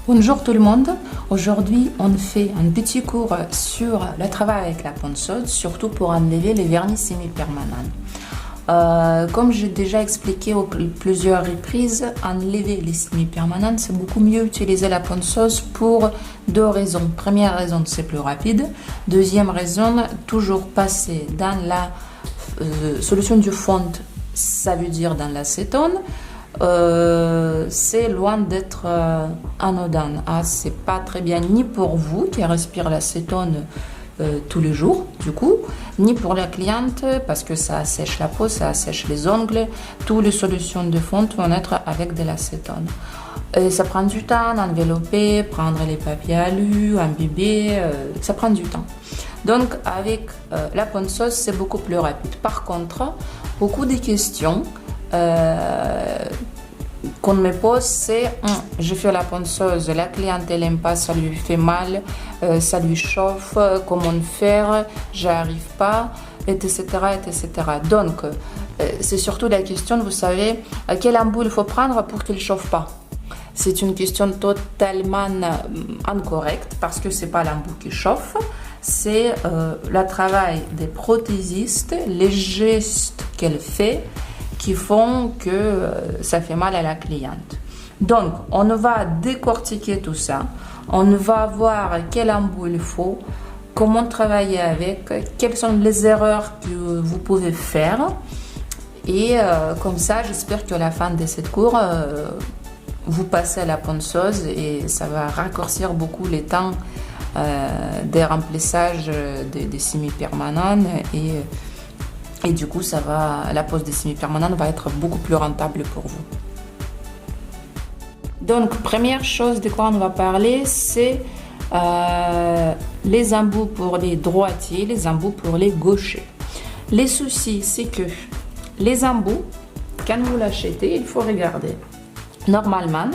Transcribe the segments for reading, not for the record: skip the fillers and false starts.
Bonjour tout le monde, aujourd'hui on fait un petit cours sur le travail avec la ponceuse, surtout pour enlever les vernis semi-permanents. Comme j'ai déjà expliqué à plusieurs reprises, enlever les semi-permanents, c'est beaucoup mieux utiliser la ponceuse pour deux raisons. Première raison, c'est plus rapide. Deuxième raison, toujours passer dans la solution du fond, ça veut dire dans l'acétone. C'est loin d'être anodin. C'est pas très bien ni pour vous qui respirez l'acétone tous les jours, du coup, ni pour la cliente parce que ça assèche la peau, ça assèche les ongles. Toutes les solutions de fonte vont être avec de l'acétone. Ça prend du temps d'envelopper, prendre les papiers alu, imbiber, ça prend du temps. Donc avec la ponceuse, c'est beaucoup plus rapide. Par contre, beaucoup de questions qu'on me pose, c'est je fais la ponceuse, la cliente elle n'aime pas, ça lui fait mal, ça lui chauffe, comment faire, j'arrive pas, etc., etc. Donc c'est surtout la question, vous savez, quel embout il faut prendre pour qu'il ne chauffe pas. C'est une question totalement incorrecte parce que c'est pas l'embout qui chauffe, c'est le travail des prothésistes, les gestes qu'elle fait qui font que ça fait mal à la cliente. Donc, on va décortiquer tout ça. On va voir quel embout il faut, comment travailler avec, quelles sont les erreurs que vous pouvez faire. Et comme ça, j'espère qu'à la fin de cette cours, vous passez à la ponceuse et ça va raccourcir beaucoup les temps des remplissages des semi-permanents et du coup, la pose des semi-permanents va être beaucoup plus rentable pour vous. Donc, première chose de quoi on va parler, c'est les embouts pour les droitiers, les embouts pour les gauchers. Les soucis, c'est que les embouts, quand vous l'achetez, il faut regarder. Normalement,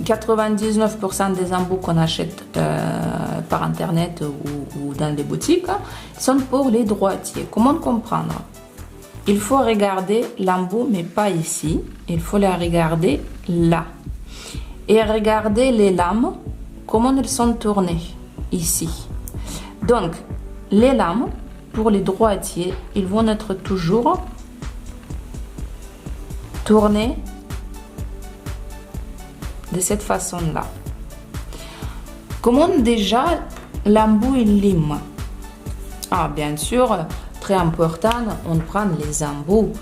99% des embouts qu'on achète par internet ou dans les boutiques sont pour les droitiers. Comment comprendre? Il faut regarder l'embout, mais pas ici. Il faut la regarder là. Et regarder les lames, comment elles sont tournées ici. Donc, les lames, pour les droitiers, ils vont être toujours tournées de cette façon-là. Comment déjà l'embout il lime? Bien sûr, très important, on prend les embouts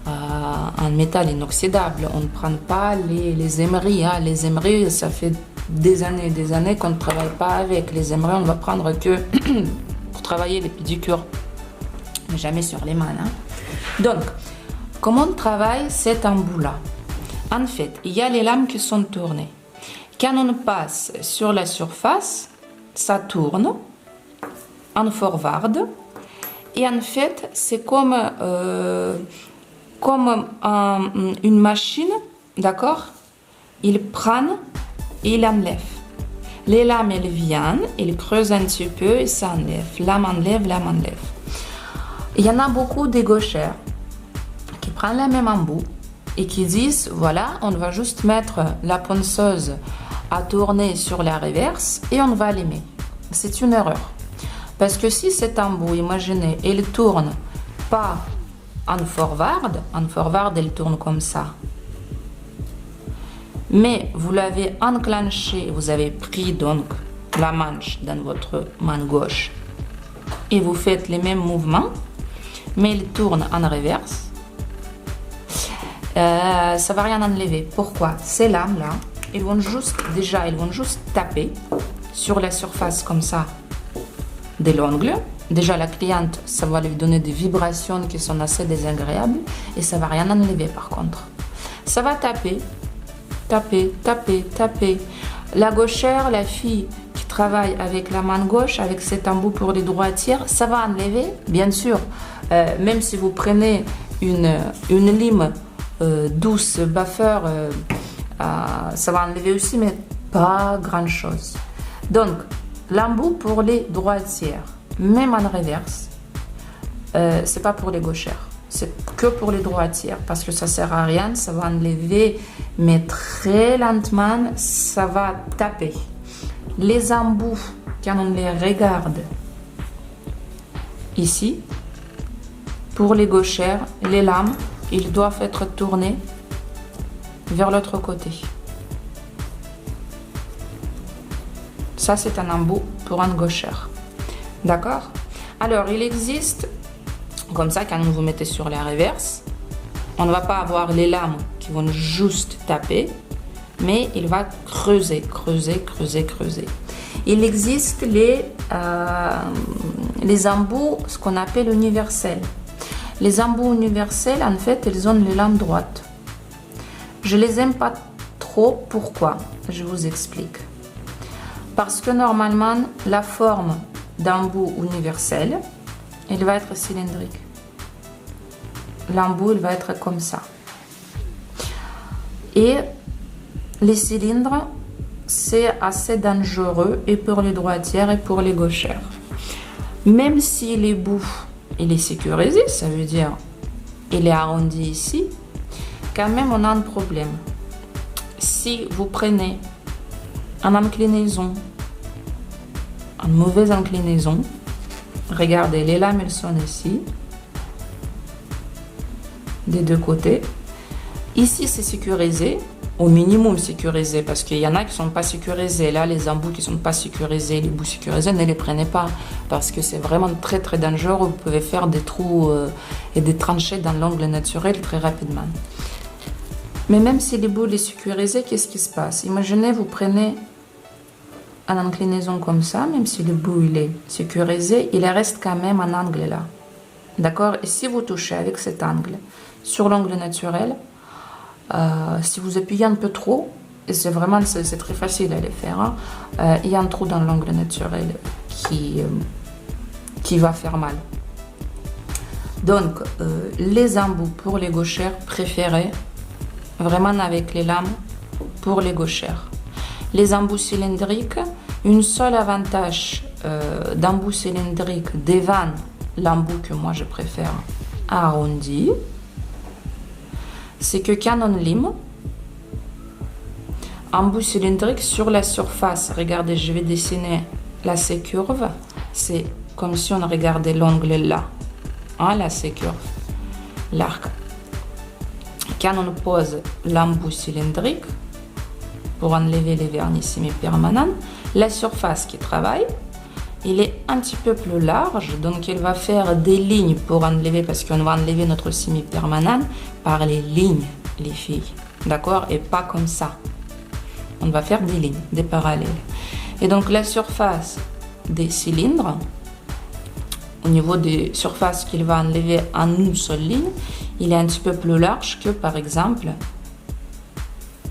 en métal inoxydable. On ne prend pas les émeries. Les émeries, ça fait des années qu'on ne travaille pas avec. Les émeries, on va prendre que pour travailler les pédicures, mais jamais sur les mains. Donc, comment on travaille cet embout-là? En fait, il y a les lames qui sont tournées. Quand on passe sur la surface, ça tourne en forward. Et en fait, c'est comme une machine, d'accord? Il prend et il enlève. Les lames, elles viennent, elles creusent un petit peu et ça enlève. Lame enlève, lame enlève. Il y en a beaucoup de gauchères qui prennent le même embout et qui disent, voilà, on va juste mettre la ponceuse à tourner sur la reverse et on va limer. C'est une erreur. Parce que si cet embout, imaginez, il tourne pas en forward, il tourne comme ça. Mais vous l'avez enclenché, vous avez pris donc la manche dans votre main gauche et vous faites les mêmes mouvements, mais il tourne en reverse. Ça va rien enlever. Pourquoi? Ces lames là, ils vont juste taper sur la surface comme ça de l'ongle. Déjà la cliente, ça va lui donner des vibrations qui sont assez désagréables et ça va rien enlever par contre. Ça va taper. La gauchère, la fille qui travaille avec la main gauche, avec cet embout pour les droitières, ça va enlever, bien sûr. Même si vous prenez une lime douce, buffer, ça va enlever aussi, mais pas grand chose. Donc, l'embout pour les droitières, même en reverse, c'est pas pour les gauchères. C'est que pour les droitières parce que ça sert à rien, ça va enlever, mais très lentement, ça va taper. Les embouts, quand on les regarde ici, pour les gauchères, les lames, ils doivent être tournés vers l'autre côté. Ça, c'est un embout pour un gauchère. D'accord? Alors, il existe, comme ça, quand vous mettez sur la reverse, on ne va pas avoir les lames qui vont juste taper, mais il va creuser, creuser, creuser, creuser. Il existe les embouts, ce qu'on appelle universels. Les embouts universels, en fait, ils ont les lames droites. Je les aime pas trop. Pourquoi? Je vous explique. Parce que normalement, la forme d'embout universel, elle va être cylindrique. L'embout, il va être comme ça. Et les cylindres, c'est assez dangereux et pour les droitières et pour les gauchères. Même si les bouts, il est sécurisé, ça veut dire il est arrondi ici, quand même on a un problème. Si vous prenez une inclinaison, une mauvaise inclinaison, regardez, les lames elles sont ici, des deux côtés. Ici c'est sécurisé, au minimum sécurisé, parce qu'il y en a qui ne sont pas sécurisés. Là, les embouts qui ne sont pas sécurisés, les bouts sécurisés, ne les prenez pas, parce que c'est vraiment très très dangereux. Vous pouvez faire des trous et des tranchées dans l'angle naturel très rapidement. Mais même si les bouts sont sécurisés, qu'est-ce qui se passe? Imaginez, vous prenez une inclinaison comme ça, même si le bout il est sécurisé, il reste quand même un angle là. D'accord? Et si vous touchez avec cet angle sur l'angle naturel, si vous appuyez un peu trop, et c'est très facile à le faire, hein, il y a un trou dans l'angle naturel qui va faire mal. Donc, les embouts pour les gauchères préférés, vraiment avec les lames pour les gauchères. Les embouts cylindriques, un seul avantage d'embout cylindrique devant l'embout que moi je préfère arrondi, c'est que quand on lime, embout cylindrique sur la surface, regardez, je vais dessiner la C-curve, c'est comme si on regardait l'angle là, hein, la C-curve, l'arc. Quand on pose l'embout cylindrique, pour enlever les vernis semi-permanents, la surface qui travaille, il est un petit peu plus large, donc il va faire des lignes pour enlever, parce qu'on va enlever notre semi-permanent par les lignes, les filles, d'accord, et pas comme ça. On va faire des lignes, des parallèles. Et donc la surface des cylindres, au niveau des surfaces qu'il va enlever en une seule ligne, il est un petit peu plus large que par exemple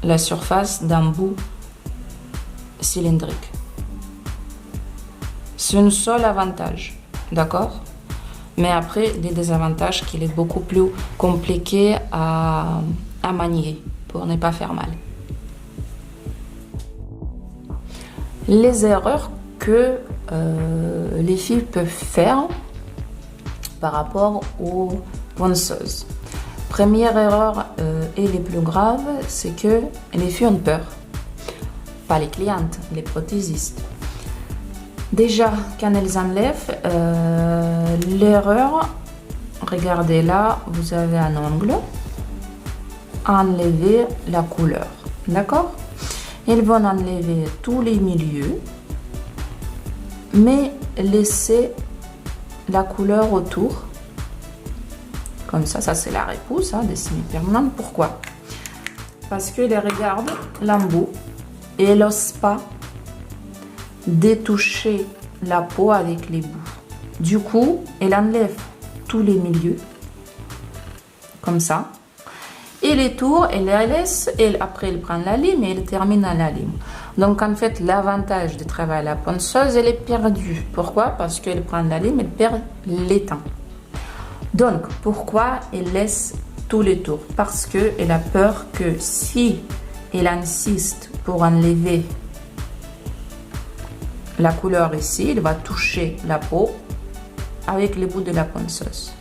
la surface d'un bout cylindrique. C'est un seul avantage, d'accord? Mais après, des désavantages qu'il est beaucoup plus compliqué à manier pour ne pas faire mal. Les erreurs que les filles peuvent faire par rapport aux ponceuses. Première erreur et les plus graves, c'est que les filles ont peur. Pas les clientes, les prothésistes. Déjà, quand elles enlèvent, l'erreur, regardez là, vous avez un angle, enlever la couleur, d'accord? Elles vont enlever tous les milieux, mais laisser la couleur autour. Comme ça c'est la repousse, hein, des semi-permanents. Pourquoi? Parce qu'elles regardent l'embout et elles n'osent pas détoucher la peau avec les bouts. Du coup, elle enlève tous les milieux, comme ça. Et les tours, elle les laisse, et après elle prend la lime et elle termine à la lime. Donc en fait, l'avantage de travailler à la ponceuse, elle est perdue. Pourquoi? Parce qu'elle prend la lime, elle perd l'étang. Donc, pourquoi elle laisse tous les tours? Parce qu'elle a peur que si elle insiste pour enlever la couleur ici, elle va toucher la peau avec les bouts de la ponceuse.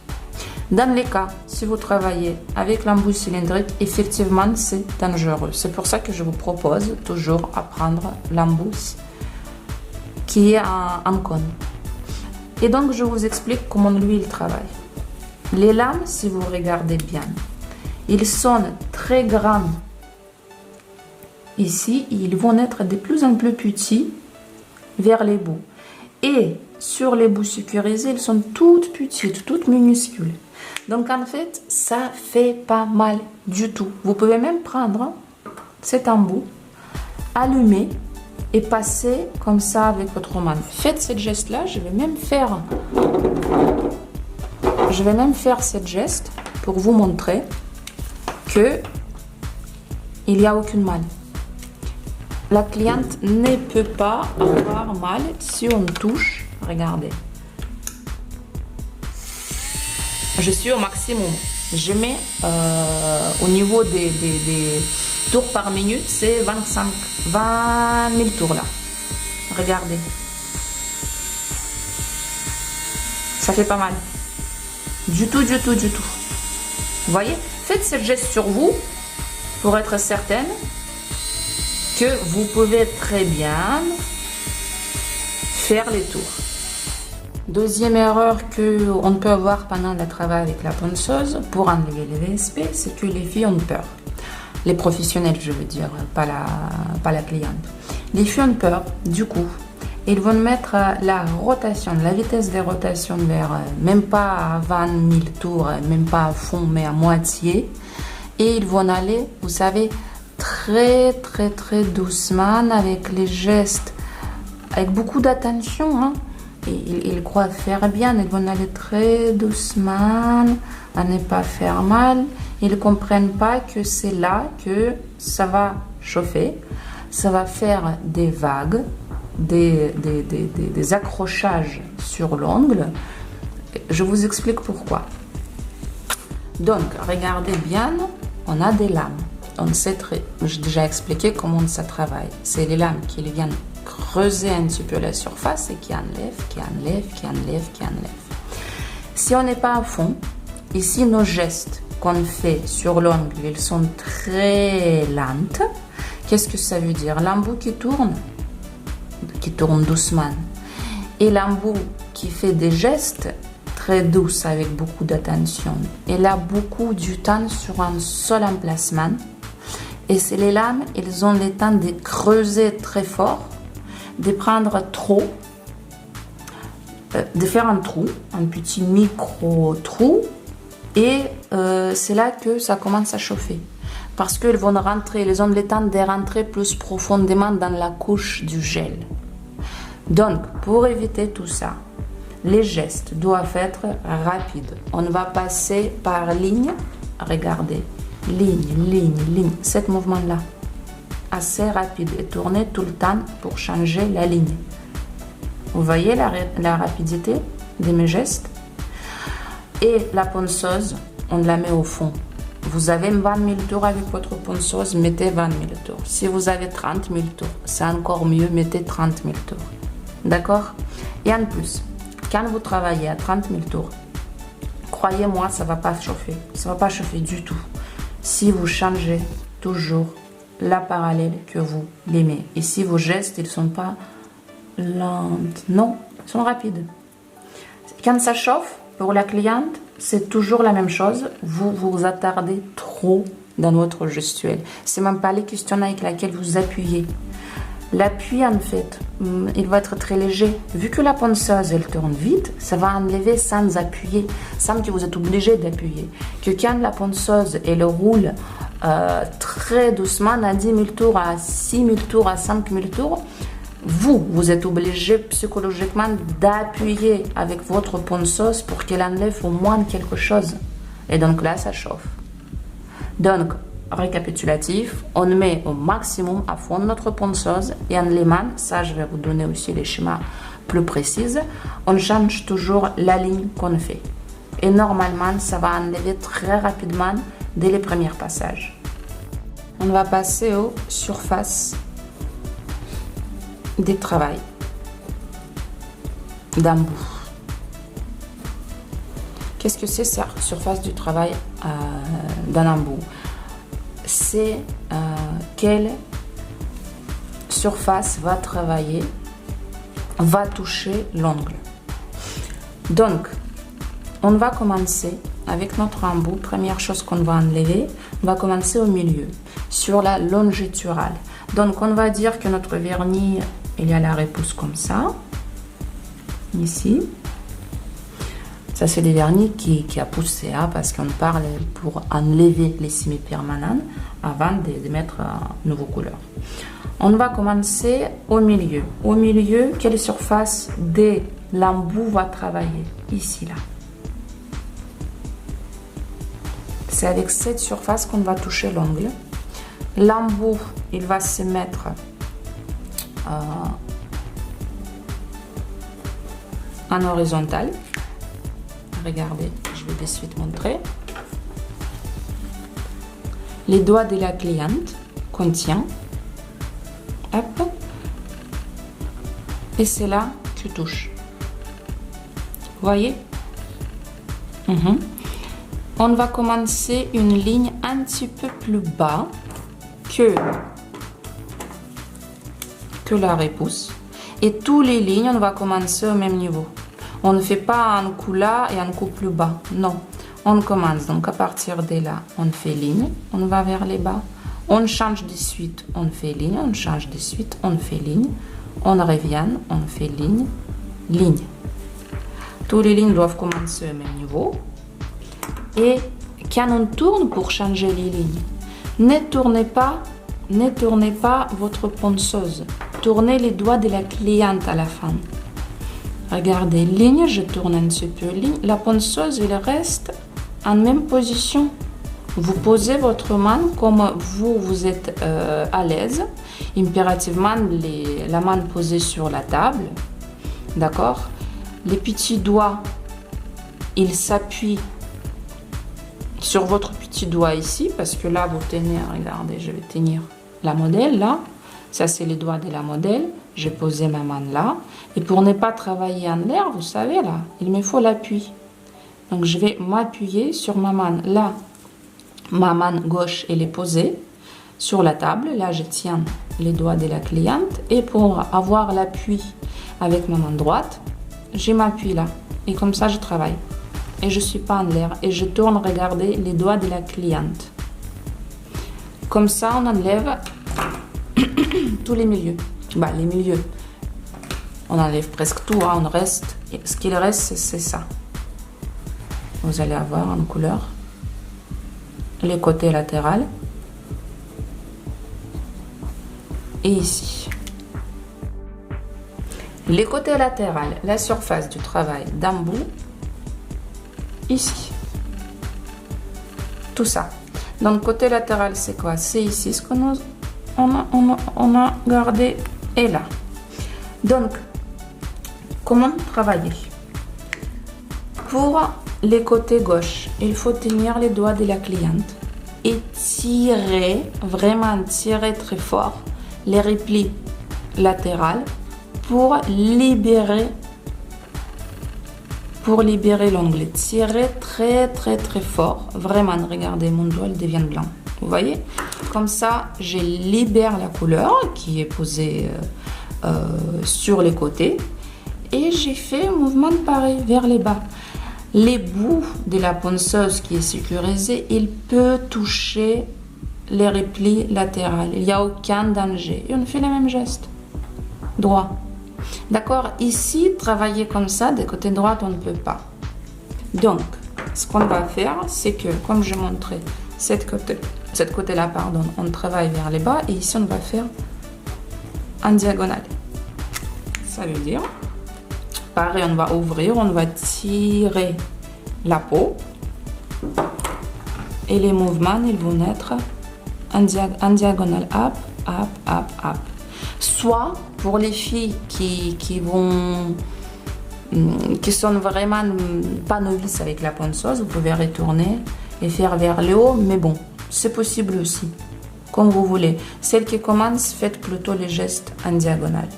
Dans les cas, si vous travaillez avec l'embout cylindrique, effectivement, c'est dangereux. C'est pour ça que je vous propose toujours à prendre l'embout qui est en cône. Et donc, je vous explique comment lui, il travaille. Les lames, si vous regardez bien, ils sont très grands. Ici, ils vont être de plus en plus petits vers les bouts. Et sur les bouts sécurisés, ils sont toutes petites, toutes minuscules. Donc en fait, ça fait pas mal du tout. Vous pouvez même prendre cet embout, allumer et passer comme ça avec votre main. Faites ce geste-là, je vais même faire ce geste pour vous montrer que il n'y a aucune mal. La cliente ne peut pas avoir mal si on touche. Regardez. Je suis au maximum. Je mets au niveau des tours par minute, c'est 20 000 tours là. Regardez. Ça fait pas mal. Du tout. Vous voyez? Faites ce geste sur vous pour être certaine que vous pouvez très bien faire les tours. Deuxième erreur qu'on peut avoir pendant le travail avec la ponceuse pour enlever les VSP, c'est que les filles ont peur. Les professionnels, je veux dire, pas la cliente. Les filles ont peur, du coup, ils vont mettre la rotation, la vitesse de rotation vers même pas à 20 000 tours, même pas à fond, mais à moitié. Et ils vont aller, vous savez, très doucement avec les gestes, avec beaucoup d'attention. Hein. Et ils croient faire bien, ils vont aller très doucement, à ne pas faire mal. Ils ne comprennent pas que c'est là que ça va chauffer, ça va faire des vagues, des accrochages sur l'ongle. Je vous explique pourquoi. Donc, regardez bien, on a des lames. J'ai déjà expliqué comment ça travaille. C'est les lames qui viennent creuser un petit peu la surface et qui enlèvent. Si on n'est pas à fond, ici nos gestes qu'on fait sur l'ongle, ils sont très lents. Qu'est-ce que ça veut dire? L'embout qui tourne doucement. Et l'embout qui fait des gestes très douces avec beaucoup d'attention. Elle a beaucoup du temps sur un seul emplacement. Et c'est les lames, elles ont le temps de creuser très fort, de prendre trop, de faire un trou, un petit micro-trou. Et c'est là que ça commence à chauffer. Parce qu'elles vont rentrer, elles ont le temps de rentrer plus profondément dans la couche du gel. Donc, pour éviter tout ça, les gestes doivent être rapides. On va passer par ligne. Regardez. Ligne. Cet mouvement-là. Assez rapide. Et tourner tout le temps pour changer la ligne. Vous voyez la rapidité de mes gestes? Et la ponceuse, on la met au fond. Vous avez 20 000 tours avec votre ponceuse, mettez 20 000 tours. Si vous avez 30 000 tours, c'est encore mieux, mettez 30 000 tours. D'accord? Et en plus, quand vous travaillez à 30 000 tours, croyez-moi, ça ne va pas chauffer. Ça ne va pas chauffer du tout. Si vous changez toujours la parallèle que vous l'aimez. Et si vos gestes, ils ne sont pas lents, non, ils sont rapides. Quand ça chauffe, pour la cliente, c'est toujours la même chose. Vous vous attardez trop dans votre gestuelle. C'est même pas les questions avec lesquelles vous appuyez. L'appui, en fait, il va être très léger. Vu que la ponceuse, elle tourne vite, ça va enlever sans appuyer, sans que vous êtes obligé d'appuyer. Que quand la ponceuse, elle roule très doucement, à 10 000 tours, à 6 000 tours, à 5 000 tours, vous êtes obligé psychologiquement d'appuyer avec votre ponceuse pour qu'elle enlève au moins quelque chose. Et donc là, ça chauffe. Donc, récapitulatif, on met au maximum à fond notre ponceuse et en l'aimant, ça je vais vous donner aussi les schémas plus précis, on change toujours la ligne qu'on fait. Et normalement, ça va enlever très rapidement dès les premiers passages. On va passer aux surfaces des travails d'embout. Qu'est-ce que c'est cette surface du travail d'un embout? C'est quelle surface va travailler, va toucher l'ongle. Donc, on va commencer avec notre embout. Première chose qu'on va enlever, on va commencer au milieu, sur la longitudinale. Donc, on va dire que notre vernis, il y a la repousse comme ça, ici. Ça, c'est des vernis qui a poussé, hein, parce qu'on parle pour enlever les semi-permanents avant de mettre une nouvelle couleur. On va commencer au milieu. Au milieu, quelle surface de l'embout va travailler? Ici, là. C'est avec cette surface qu'on va toucher l'ongle. L'embout, il va se mettre en horizontal. Regardez, je vais de suite montrer. Les doigts de la cliente contient. Hop. Et c'est là que tu touches. Vous voyez? On va commencer une ligne un petit peu plus bas que la repousse. Et toutes les lignes, on va commencer au même niveau. On ne fait pas un coup là et un coup plus bas. Non. On commence. Donc, à partir de là, on fait ligne. On va vers les bas. On change de suite. On fait ligne. On change de suite. On fait ligne. On revient. On fait ligne. Ligne. Toutes les lignes doivent commencer au même niveau. Et quand on tourne pour changer les lignes, ne tournez pas votre ponceuse. Tournez les doigts de la cliente à la fin. Regardez, ligne, je tourne un petit peu ligne. La ponceuse, elle reste en même position. Vous posez votre main comme vous êtes à l'aise. Impérativement, la main posée sur la table. D'accord? Les petits doigts, ils s'appuient sur votre petit doigt ici. Parce que là, vous tenez, regardez, je vais tenir la modèle là. Ça, c'est les doigts de la modèle. J'ai posé ma main là. Et pour ne pas travailler en l'air, vous savez, là, il me faut l'appui. Donc, je vais m'appuyer sur ma main. Là, ma main gauche, elle est posée sur la table. Là, je tiens les doigts de la cliente. Et pour avoir l'appui avec ma main droite, je m'appuie là. Et comme ça, je travaille. Et je ne suis pas en l'air. Et je tourne, regardez, les doigts de la cliente. Comme ça, on enlève tous les milieux. Bah, les milieux. On enlève presque tout, hein, on reste. Ce qu'il reste, c'est ça. Vous allez avoir en couleur les côtés latéraux et ici. Les côtés latéraux, la surface du travail d'embout, ici. Tout ça. Donc, côté latéral, c'est quoi? C'est ici ce qu'on on a gardé et là. Donc, comment travailler? Pour les côtés gauche, il faut tenir les doigts de la cliente et tirer, vraiment tirer très fort les replis latérales pour libérer l'onglet. Tirer très très très fort. Vraiment, regardez, mon doigt il devient blanc. Vous voyez? Comme ça, je libère la couleur qui est posée sur les côtés. Et j'ai fait un mouvement pareil vers les bas. Les bouts de la ponceuse qui est sécurisée, il peut toucher les replis latérales. Il n'y a aucun danger. Et on fait le même geste. Droit. D'accord? Ici, travailler comme ça, de côté droit, on ne peut pas. Donc, ce qu'on va faire, c'est que, comme je montrais, cette côté-là, pardon, on travaille vers les bas. Et ici, on va faire en diagonale. Ça veut dire, pareil, on va ouvrir, on va tirer la peau. Et les mouvements, ils vont être en diagonale, up, up, up, up. Soit pour les filles qui sont vraiment pas novices avec la ponceuse, vous pouvez retourner et faire vers le haut, mais bon, c'est possible aussi, comme vous voulez. Celles qui commencent, faites plutôt les gestes en diagonale.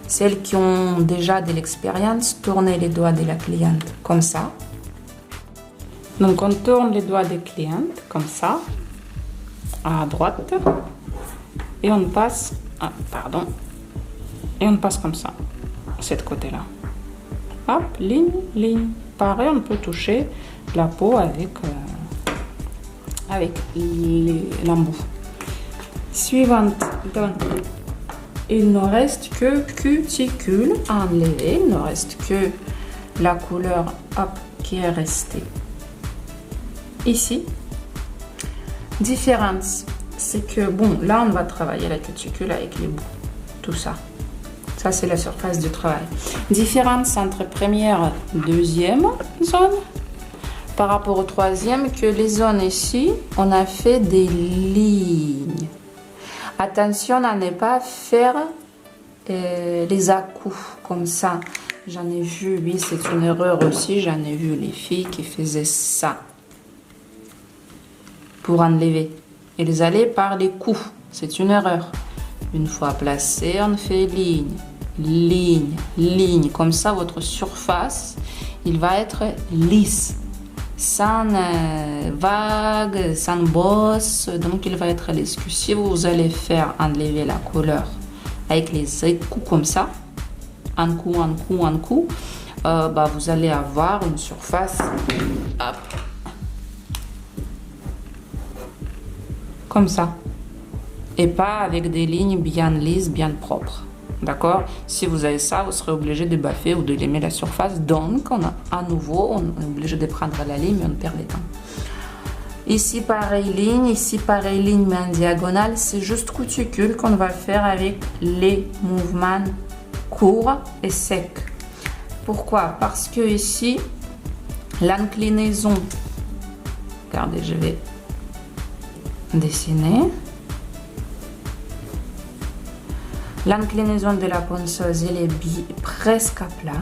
Celles qui ont déjà de l'expérience, tournez les doigts de la cliente comme ça. Donc on tourne les doigts des clientes comme ça, à droite, et on passe, et on passe comme ça, cette côté-là. Hop, ligne, ligne. Pareil, on peut toucher la peau avec l'embout. Suivante, donc il ne reste que cuticule à enlever, il ne reste que la couleur qui est restée ici. Différence, c'est que bon, là on va travailler la cuticule avec les bouts, tout ça. Ça c'est la surface du travail. Différence entre première et deuxième zone par rapport au troisième, que les zones ici, on a fait des lignes. Attention à ne pas faire les à-coups comme ça. J'en ai vu, oui, c'est une erreur aussi. J'en ai vu les filles qui faisaient ça pour enlever. Ils allaient par les coups. C'est une erreur. Une fois placé, on fait ligne, ligne, ligne. Comme ça, votre surface, il va être lisse, sans vague, sans bosse. Donc, il va être lisse. Si vous allez faire enlever la couleur avec les coups comme ça, un coup, un coup, un coup, vous allez avoir une surface comme ça, et pas avec des lignes bien lisses, bien propres. D'accord? Si vous avez ça, vous serez obligé de baffer ou de limer la surface. Donc, à nouveau, on est obligé de prendre la ligne, mais on perd le temps. Ici, pareil ligne. Ici, pareil ligne, mais en diagonale. C'est juste cuticule qu'on va faire avec les mouvements courts et secs. Pourquoi? Parce que ici, l'inclinaison, regardez, je vais dessiner. L'inclinaison de la ponceuse, elle est presque à plat.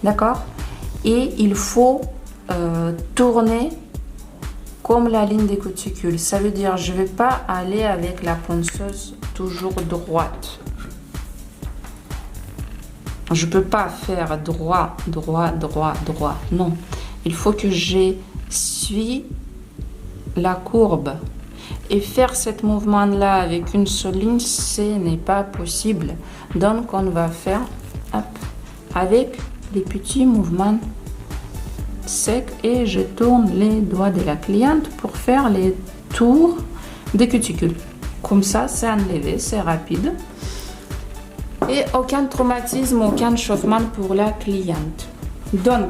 D'accord? Et il faut tourner comme la ligne des cuticules. Ça veut dire, je ne vais pas aller avec la ponceuse toujours droite. Je ne peux pas faire droit, droit, droit, droit. Non. Il faut que je suis la courbe. Et faire ce mouvement-là avec une seule ligne, ce n'est pas possible. Donc, on va faire avec les petits mouvements secs et je tourne les doigts de la cliente pour faire les tours des cuticules. Comme ça, c'est enlevé, c'est rapide. Et aucun traumatisme, aucun chauffement pour la cliente. Donc,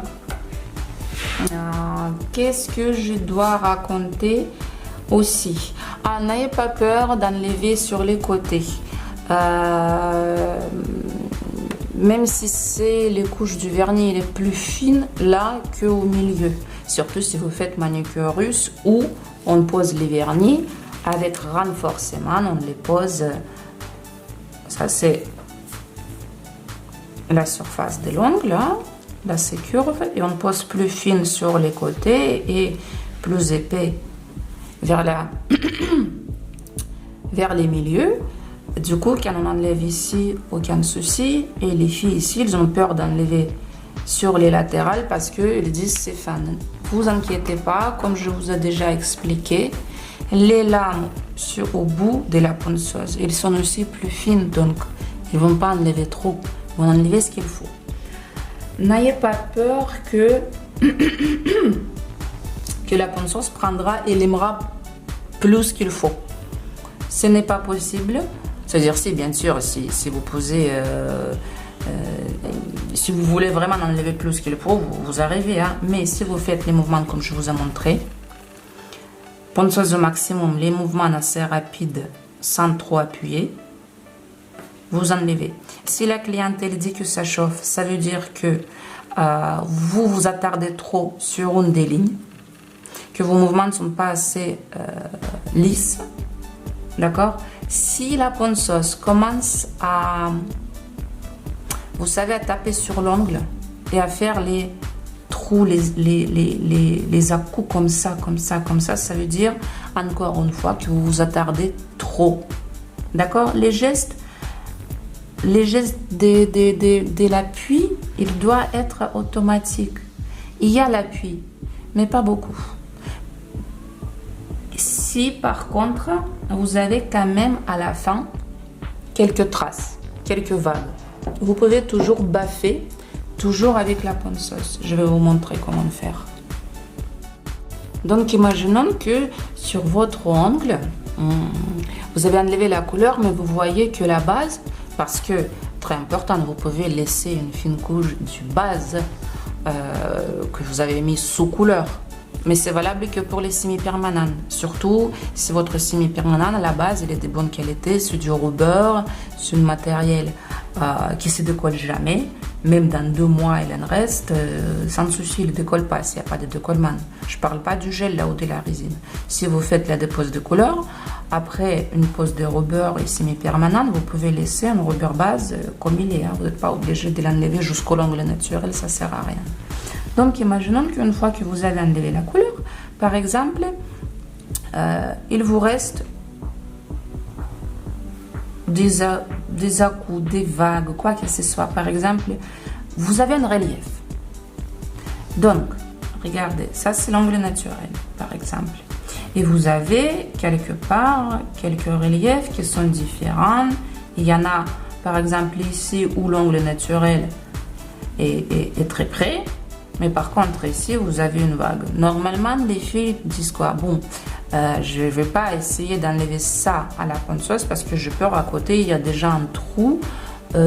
qu'est-ce que je dois raconter aussi? N'ayez pas peur d'enlever sur les côtés. Même si c'est les couches du vernis les plus fines là qu'au milieu. Surtout si vous faites manucure russe où on pose les vernis avec renforcement, on les pose. Ça c'est la surface de l'ongle, là, là c'est curve, et on pose plus fine sur les côtés et plus épais vers vers les milieux. Du coup, quand on enlève ici, aucun souci. Et les filles ici, ils ont peur d'enlever sur les latérales parce qu'ils disent c'est fan. Vous inquiétez pas, comme je vous ai déjà expliqué, les lames au bout de la ponceuse, ils sont aussi plus fines, donc ils vont pas enlever trop. Ils vont enlever ce qu'il faut. N'ayez pas peur que la ponceuse prendra et limera plus qu'il faut. Ce n'est pas possible. C'est-à-dire, si bien sûr, si vous posez, si vous voulez vraiment enlever plus qu'il faut, vous arrivez. Hein? Mais si vous faites les mouvements comme je vous ai montré, ponceuse au maximum, les mouvements assez rapides, sans trop appuyer, vous enlevez. Si la clientèle dit que ça chauffe, ça veut dire que vous vous attardez trop sur une des lignes, que vos mouvements ne sont pas assez lisses. D'accord? Si la ponceuse commence à, vous savez, à taper sur l'ongle et à faire les trous, les à-coups comme ça, ça veut dire, encore une fois, que vous vous attardez trop. D'accord? Les gestes de l'appui, il doit être automatique. Il y a l'appui, mais pas beaucoup. Si par contre, vous avez quand même à la fin quelques traces, quelques vagues, vous pouvez toujours baffer, toujours avec la ponceuse. Je vais vous montrer comment faire. Donc, imaginons que sur votre ongle, vous avez enlevé la couleur, mais vous voyez que la base, parce que, très important, vous pouvez laisser une fine couche du base que vous avez mis sous couleur. Mais c'est valable que pour les semi-permanents. Surtout si votre semi-permanent, la base, il est de bonne qualité, c'est du rubber, c'est un matériel qui ne se décolle jamais. Même dans 2 mois, il en reste, sans souci, il ne décolle pas s'il n'y a pas de décollement. Je ne parle pas du gel là ou de la résine. Si vous faites la dépose de couleur, après une pose de rubber et semi-permanent, vous pouvez laisser un rubber base comme il est. Hein. Vous n'êtes pas obligé de l'enlever jusqu'au l'ongle naturel, ça ne sert à rien. Donc, imaginons qu'une fois que vous avez enlevé la couleur, par exemple, il vous reste des à-coups, des vagues, quoi que ce soit. Par exemple, vous avez un relief. Donc, regardez, ça c'est l'ongle naturel, par exemple. Et vous avez quelque part quelques reliefs qui sont différents. Il y en a, par exemple, ici où l'ongle naturel est très près. Mais par contre, ici, vous avez une vague. Normalement, les filles disent quoi? Bon, je ne vais pas essayer d'enlever ça à la ponceuse parce que j'ai peur à côté, il y a déjà un trou où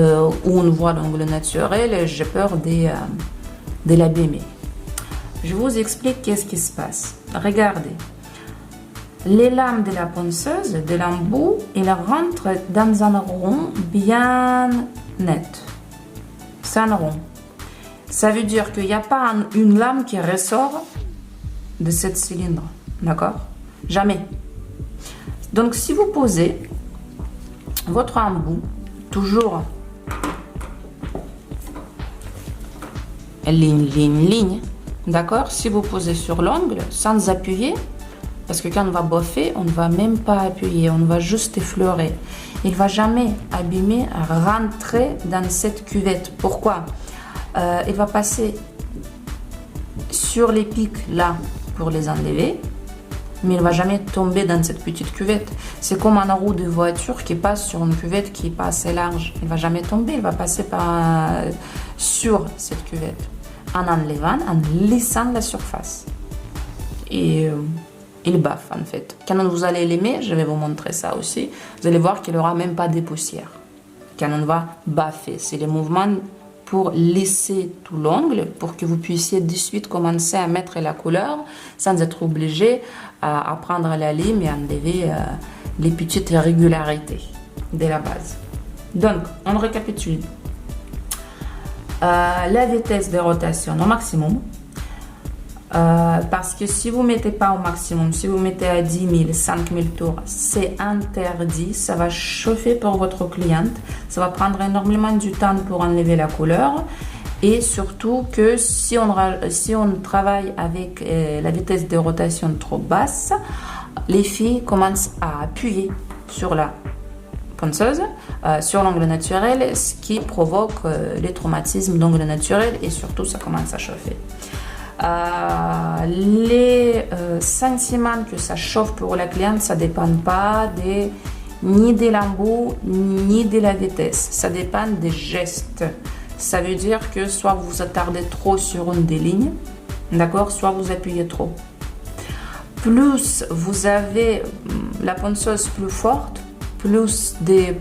on voit l'ongle naturel et j'ai peur de l'abîmer. Je vous explique qu'est-ce qui se passe. Regardez. Les lames de la ponceuse, de l'embout, ils rentrent dans un rond bien net. C'est un rond. Ça veut dire qu'il n'y a pas une lame qui ressort de cette cylindre. D'accord? Jamais. Donc, si vous posez votre embout, toujours ligne, d'accord? Si vous posez sur l'ongle, sans appuyer, parce que quand on va boffer, on ne va même pas appuyer, on va juste effleurer. Il ne va jamais abîmer, rentrer dans cette cuvette. Pourquoi? Il va passer sur les pics là pour les enlever, mais il ne va jamais tomber dans cette petite cuvette. C'est comme un roue de voiture qui passe sur une cuvette qui n'est pas assez large. Il ne va jamais tomber, il va passer sur cette cuvette en enlevant, en lissant la surface. Et il baffe en fait. Quand vous allez l'aimer, je vais vous montrer ça aussi, vous allez voir qu'il n'y aura même pas de poussière. Quand on va baffer, c'est les mouvements pour lisser tout l'ongle, pour que vous puissiez de suite commencer à mettre la couleur sans être obligé à prendre la lime et enlever les petites irrégularités de la base. Donc, on récapitule. La vitesse de rotation au maximum, parce que si vous ne mettez pas au maximum, si vous mettez à 10 000, 5 000 tours, c'est interdit, ça va chauffer pour votre cliente, ça va prendre énormément du temps pour enlever la couleur et surtout que si on travaille avec la vitesse de rotation trop basse, les filles commencent à appuyer sur la ponceuse, sur l'ongle naturel, ce qui provoque les traumatismes d'ongle naturel et surtout ça commence à chauffer. Les sentiments que ça chauffe pour la cliente, ça ne dépend pas ni de l'embout ni de la vitesse, ça dépend des gestes. Ça veut dire que soit vous vous attardez trop sur une des lignes, d'accord, soit vous appuyez trop. Plus vous avez la ponceuse plus forte, plus de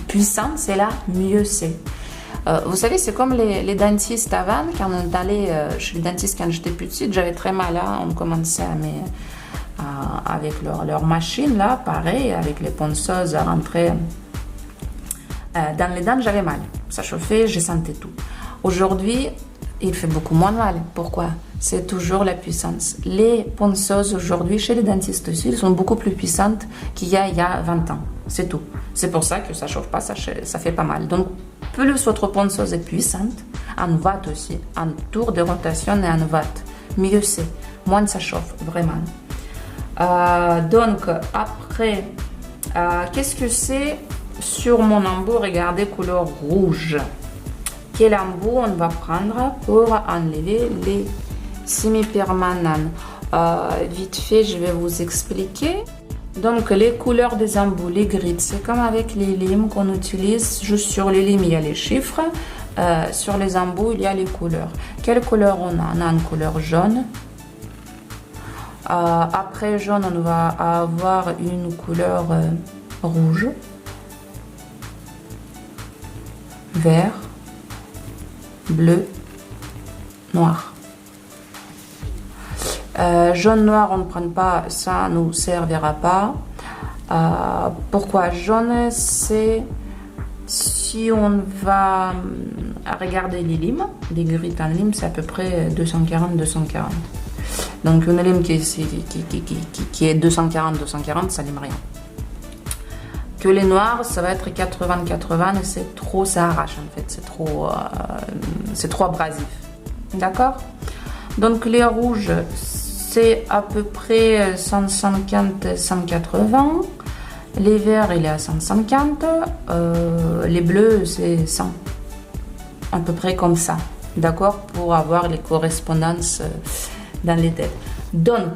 puissance, et là, mieux c'est. Vous savez, c'est comme les dentistes avant, quand on allait chez les dentistes quand j'étais petite, j'avais très mal, là, on commençait avec leur machine, là, pareil, avec les ponceuses à rentrer dans les dents, j'avais mal. Ça chauffait, je sentais tout. Aujourd'hui, il fait beaucoup moins mal. Pourquoi? C'est toujours la puissance. Les ponceuses aujourd'hui, chez les dentistes aussi, elles sont beaucoup plus puissantes qu'il y a 20 ans. C'est tout. C'est pour ça que ça chauffe pas, ça fait pas mal. Donc, plus votre ponceuse est puissante, en watt aussi, en tour de rotation et en watt, mieux c'est. Moins ça chauffe, vraiment. Donc, après, qu'est-ce que c'est sur mon embout? Regardez, couleur rouge. quel embout on va prendre pour enlever les semi-permanents. Vite fait, je vais vous expliquer. Donc, les couleurs des embouts, les grids, c'est comme avec les limes qu'on utilise. Juste sur les limes, il y a les chiffres. Sur les embouts, il y a les couleurs. Quelle couleur on a? On a une couleur jaune. Après jaune, on va avoir une couleur rouge, vert, bleu, noir. Jaune noir, on ne prend pas, ça ne nous servira pas. Pourquoi jaune? C'est si on va regarder les limes, les grilles en lime, c'est à peu près 240-240. Donc une lime qui est 240-240, ça lime rien. Que les noirs, ça va être 80-80 et c'est trop, ça arrache en fait, c'est trop abrasif. D'accord? Donc les rouges, c'est à peu près 150-180. Les verts, il est à 150. Les bleus, c'est 100. À peu près comme ça. D'accord? Pour avoir les correspondances dans les têtes. Donc,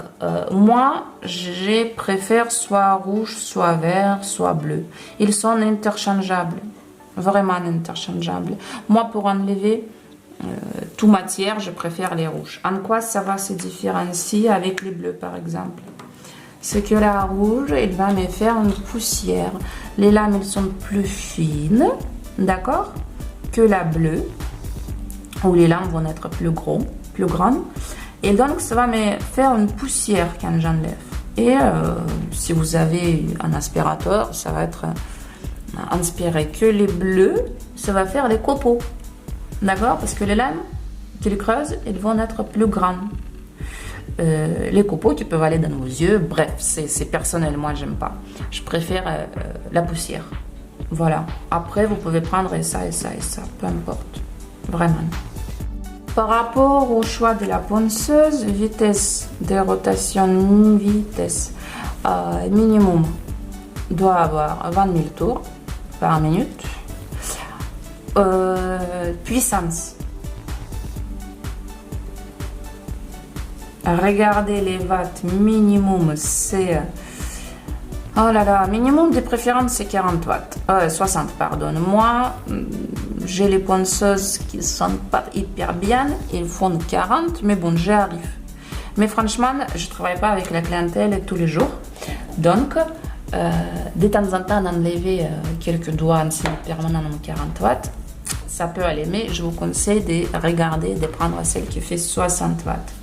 moi, je préfère soit rouge, soit vert, soit bleu. Ils sont interchangeables. Vraiment interchangeables. Moi, pour enlever toute matière, je préfère les rouges. En quoi ça va se différencier avec les bleus, par exemple? C'est que la rouge, il va me faire une poussière. Les lames, elles sont plus fines, d'accord, que la bleue, où les lames vont être plus grandes. Et donc, ça va me faire une poussière quand j'enlève. Et si vous avez un aspirateur, ça va être inspiré. Que les bleus, ça va faire les copeaux, d'accord, parce que les lames qu'ils creusent, elles vont être plus grandes. Les copeaux qui peuvent aller dans vos yeux, bref, c'est personnel, moi j'aime pas. Je préfère la poussière. Voilà. Après, vous pouvez prendre ça et ça et ça, peu importe. Vraiment. Par rapport au choix de la ponceuse, vitesse de rotation, vitesse minimum doit avoir 20 000 tours par minute. Puissance. Regardez les watts minimum, c'est... Oh là là, minimum de préférence c'est 40 watts. 60, pardon. Moi, j'ai les ponceuses qui ne sont pas hyper bien. Ils font 40, mais bon, j'y arrive. Mais franchement, je ne travaille pas avec la clientèle tous les jours. Donc, de temps en temps, enlever quelques doigts en semi-permanent en 40 watts, ça peut aller. Mais je vous conseille de regarder, de prendre celle qui fait 60 watts.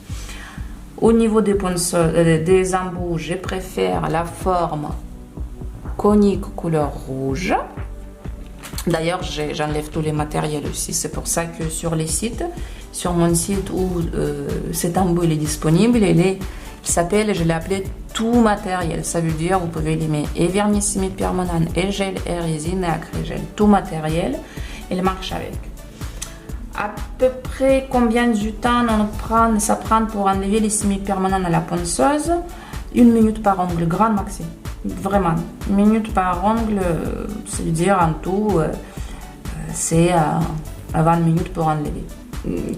Au niveau des ponceuses, des embouts, je préfère la forme conique couleur rouge. D'ailleurs, j'enlève tous les matériels aussi. C'est pour ça que sur les sites, sur mon site où cet embout il est disponible, il s'appelle, je l'ai appelé tout matériel. Ça veut dire, vous pouvez limer et vernis semi-permanent, et gel, et résine, et acrygel. Tout matériel, il marche avec. À peu près combien de temps ça prend pour enlever les semi-permanents à la ponceuse? 1 minute par ongle, grand maxi. Vraiment, 1 minute par ongle, ça veut dire en tout, c'est 20 minutes pour enlever.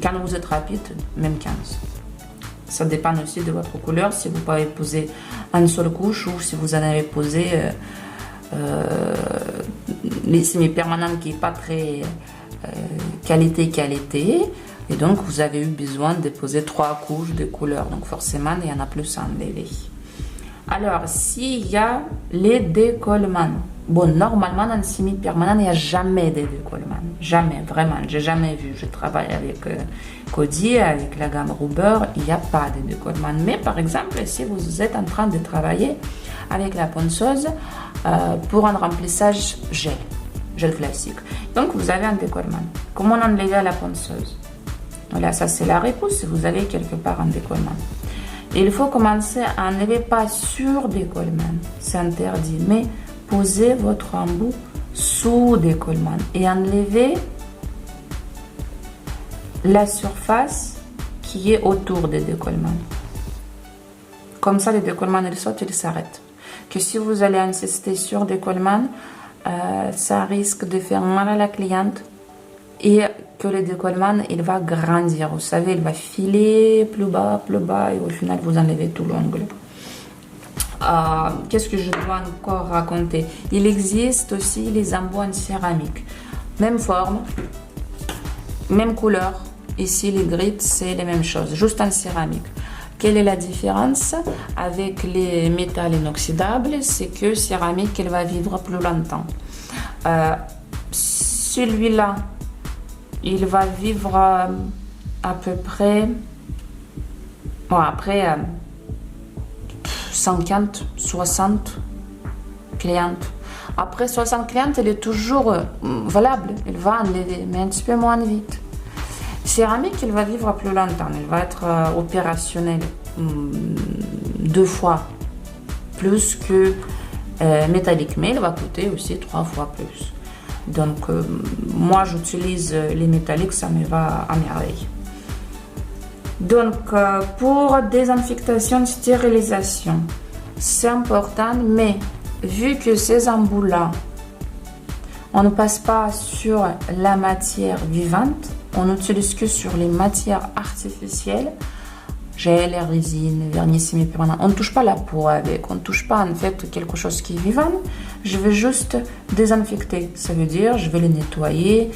Quand vous êtes rapide, même 15. Ça dépend aussi de votre couleur, si vous pouvez poser une seule couche ou si vous en avez posé les semi-permanents qui n'est pas très... qualité, et donc vous avez eu besoin de poser 3 couches de couleurs, donc forcément il y en a plus à enlever. Alors, s'il y a les décollements, bon, normalement dans le semi-permanent il n'y a jamais de décollements, jamais, vraiment, j'ai jamais vu. Je travaille avec Cody, avec la gamme Ruber, il n'y a pas de décollements. Mais par exemple, si vous êtes en train de travailler avec la ponceuse pour un remplissage gel classique. Donc, vous avez un décollement. Comment enlever à la ponceuse? Voilà, ça c'est la réponse si vous avez quelque part un décollement. Et il faut commencer à enlever pas sur décollement, c'est interdit, mais posez votre embout sous décollement et enlevez la surface qui est autour des décollements. Comme ça, les décollements, ils sautent, ils s'arrêtent. Que si vous allez insister sur décollement, ça risque de faire mal à la cliente et que le décollement, il va grandir. Vous savez, il va filer plus bas, et au final, vous enlevez tout l'ongle. Qu'est-ce que je dois encore raconter? Il existe aussi les embouts en céramique. Même forme, même couleur. Ici, les grittes, c'est les mêmes choses, juste en céramique. Quelle est la différence avec les métals inoxydables? C'est que céramique, elle va vivre plus longtemps. Celui-là, il va vivre à peu près, bon, après 50, 60 clientes. Après 60 clientes, elle est toujours valable. Elle va enlever, mais un petit peu moins vite. Céramique, elle va vivre plus longtemps. Elle va être opérationnelle 2 fois plus que métallique. Mais elle va coûter aussi 3 fois plus. Donc, moi, j'utilise les métalliques, ça me va à merveille. Donc, pour désinfectation, stérilisation, c'est important, mais vu que ces embouts-là, on ne passe pas sur la matière vivante, on n'utilise que sur les matières artificielles, gel, résine, vernis semi-permanent. On ne touche pas la peau avec, on ne touche pas en fait quelque chose qui est vivant. Je vais juste désinfecter. Ça veut dire je vais les nettoyer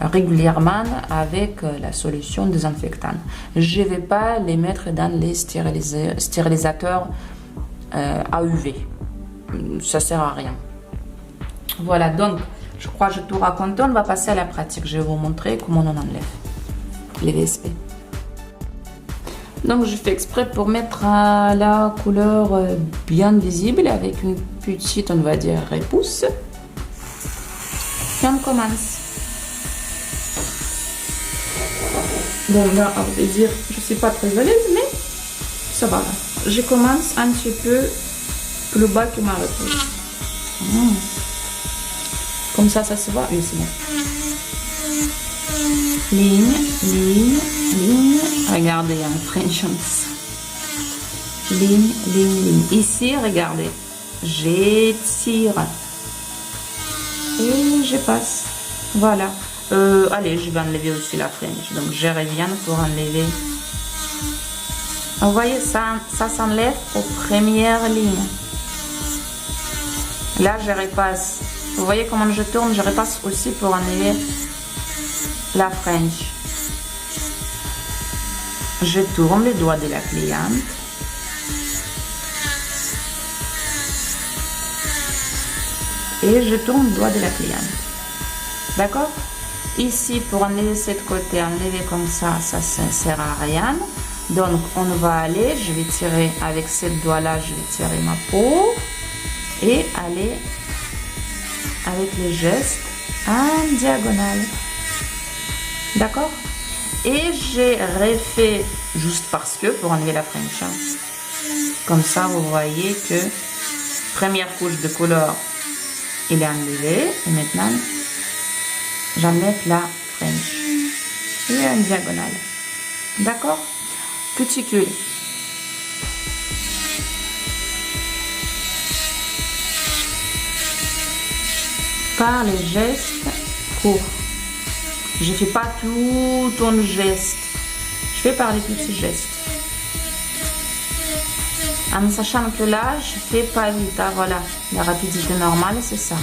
régulièrement avec la solution désinfectante. Je ne vais pas les mettre dans les stérilisateurs à UV. Ça ne sert à rien. Voilà, donc je crois que j'ai tout raconté. On va passer à la pratique. Je vais vous montrer comment on enlève les VSP. Donc je fais exprès pour mettre la couleur bien visible avec une petite, on va dire, repousse. Et on commence. Bon là, à vrai dire, je ne suis pas très à l'aise, mais ça va. Je commence un petit peu plus bas que ma repousse. Comme ça se voit. Oui, c'est bon. Ligne, ligne, ligne. Regardez, il y a un French. Ligne, ligne, ligne. Ici, regardez. J'étire. Et je passe. Voilà. Allez, je vais enlever aussi la French. Donc, je reviens pour enlever. Vous voyez, ça s'enlève aux premières lignes. Là, je repasse. Vous voyez comment je tourne? Je repasse aussi pour enlever la French. Je tourne les doigts de la cliente. Et je tourne le doigt de la cliente. D'accord? Ici, pour enlever cette côté, enlever comme ça ne sert à rien. Donc, on va aller, je vais tirer avec ce doigt-là, je vais tirer ma peau. Et aller avec les gestes en diagonale. D'accord? Et j'ai refait juste parce que pour enlever la French. Comme ça, vous voyez que première couche de couleur, il est enlevé. Et maintenant, j'enlève la French. Et en diagonale. D'accord? Cuticule. Par les gestes courts. Je ne fais pas tout ton geste. Je fais par les petits gestes. En sachant que là, je ne fais pas vite. Ah, voilà, la rapidité normale, c'est ça.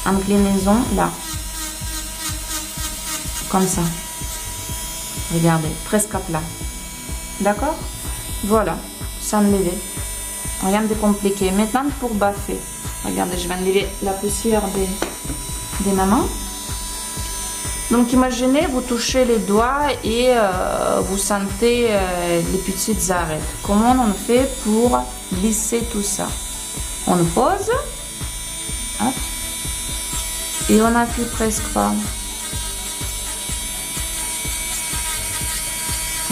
Inclinaison, là. Comme ça. Regardez, presque à plat. D'accord? Voilà, sans lever. Rien de compliqué. Maintenant, pour baffer. Regardez, je vais enlever la poussière des mamans. Donc, imaginez, vous touchez les doigts et vous sentez les petites arêtes. Comment on fait pour lisser tout ça? On pose. Hop, et on appuie presque pas.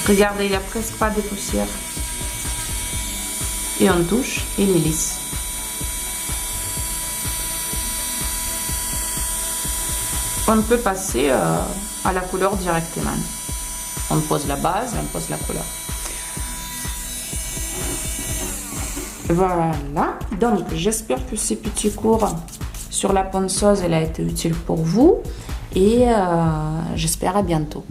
Regardez, il n'y a presque pas de poussière. Et on touche et les lisse. On peut passer à la couleur directement. On pose la base, on pose la couleur. Voilà. Donc, j'espère que ces petits cours sur la ponceuse, elle a été utile pour vous et j'espère à bientôt.